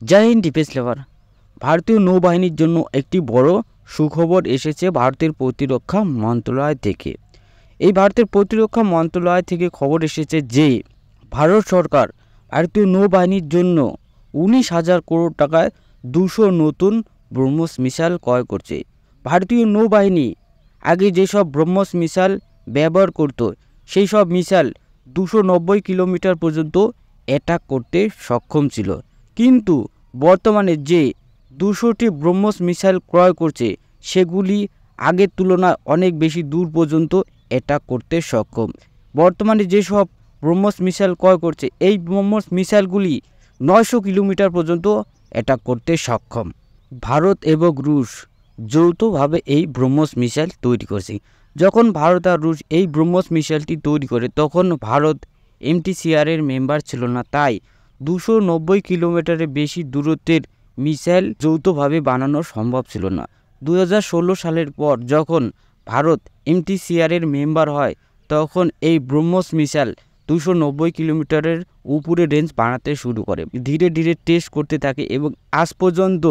জয় Hind defence লাভার। ভারতীয় নৌবাহিনীর জন্য একটি বড় সুখবর এসেছে ভারতের প্রতিরক্ষা মন্ত্রণালয় থেকে। এই ভারতের প্রতিরক্ষা মন্ত্রণালয় থেকে খবর এসেছে যে ভারত সরকার ভারতীয় নৌবাহিনীর জন্য 19,000 করোড় টাকায় 200 নতুন ব্রহ্মস মিসাইল ক্রয় করছে। ভারতীয় নৌবাহিনী আগে যেসব ব্রহ্মস মিসাইল ব্যবহার করত সেই সব মিসাইল 290 কিলোমিটার পর্যন্ত অ্যাটাক করতে সক্ষম ছিল, কিন্তু বর্তমানে যে 200টি ব্রহ্মস মিসাইল ক্রয় করছে সেগুলি আগের তুলনায় অনেক বেশি দূর পর্যন্ত অ্যাটাক করতে সক্ষম। বর্তমানে যেসব ব্রহ্মস মিসাইল ক্রয় করছে এই ব্রহ্মস মিসাইলগুলি 900 কিলোমিটার পর্যন্ত অ্যাটাক করতে সক্ষম। ভারত এবং রুশ যৌথভাবে এই ব্রহ্মস মিসাইল তৈরি করছে। যখন ভারত আর রুশ এই ব্রহ্মস মিসাইলটি তৈরি করে তখন ভারত এমটিসিআরের মেম্বার ছিল না, তাই 290 কিলোমিটারের বেশি দূরত্বের মিসাইল যৌথভাবে বানানো সম্ভব ছিল না। 2016 সালের পর যখন ভারত এমটিসিআরের মেম্বার হয় তখন এই ব্রহ্মস মিসাইল 290 কিলোমিটারের উপরে রেঞ্জ বানাতে শুরু করে, ধীরে ধীরে টেস্ট করতে থাকে এবং আজ পর্যন্ত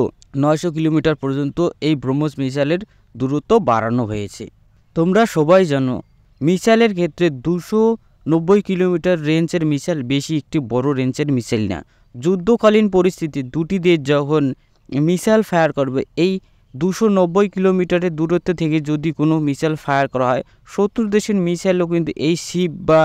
900 কিলোমিটার পর্যন্ত এই ব্রহ্মস মিসাইলের দূরত্ব বাড়ানো হয়েছে। তোমরা সবাই জানো মিসাইলের ক্ষেত্রে 290 কিলোমিটার রেঞ্জের মিসাইল বেশি একটি বড় রেঞ্জের মিসাইল না। যুদ্ধকালীন পরিস্থিতি দুটি দেশ যখন মিসাইল ফায়ার করবে এই 290 কিলোমিটারের দূরত্ব থেকে যদি কোনো মিসাইল ফায়ার করা হয়, শত্রু দেশের মিসাইলও কিন্তু এই শিপ বা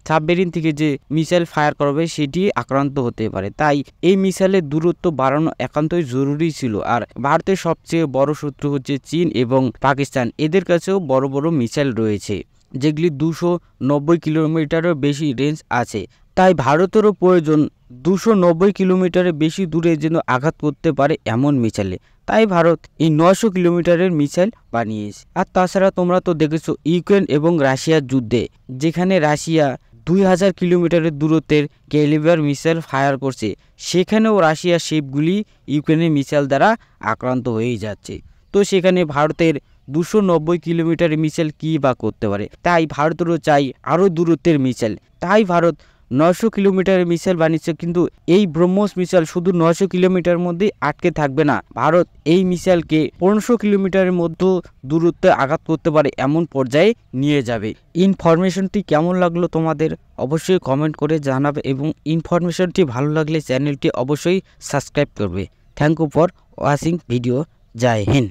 সাবমেরিন থেকে যে মিসাইল ফায়ার করবে সেটি আক্রান্ত হতে পারে। তাই এই মিসাইলের দূরত্ব বাড়ানো একান্তই জরুরি ছিল। আর ভারতের সবচেয়ে বড় শত্রু হচ্ছে চীন এবং পাকিস্তান, এদের কাছেও বড় বড় মিসাইল রয়েছে যেগুলি 290 কিলোমিটারের বেশি রেঞ্জ আছে। তাই ভারতেরও প্রয়োজন 290 কিলোমিটারের বেশি দূরে যেন আঘাত করতে পারে এমন মিসাইলে। তাই ভারত এই 900 কিলোমিটারের মিসাইল বানিয়েছে। আর তাছাড়া তোমরা তো দেখেছো ইউক্রেন এবং রাশিয়ার যুদ্ধে, যেখানে রাশিয়া 2000 কিলোমিটারের দূরত্বের ক্যালিবার মিসাইল ফায়ার করছে, সেখানেও রাশিয়ার শিপগুলি ইউক্রেনের মিসাইল দ্বারা আক্রান্ত হয়ে যাচ্ছে। তো সেখানে ভারতের 290 কিলোমিটারের মিসাইল কী বা করতে পারে? তাই ভারতেরও চাই আরও দূরত্বের মিসাইল। তাই ভারত 900 কিলোমিটারের মিসাইল বানিয়েছে, কিন্তু এই ব্রহ্মস মিসাইল শুধু 900 কিলোমিটার মধ্যেই আটকে থাকবে না। ভারত এই মিসাইলকে 1500 কিলোমিটারের মধ্যে দূরত্বে আঘাত করতে পারে এমন পর্যায়ে নিয়ে যাবে। ইনফরমেশনটি কেমন লাগলো তোমাদের অবশ্যই কমেন্ট করে জানাবে এবং ইনফরমেশনটি ভালো লাগলে চ্যানেলটি অবশ্যই সাবস্ক্রাইব করবে। Thank you for watching video. জয় হিন্দ।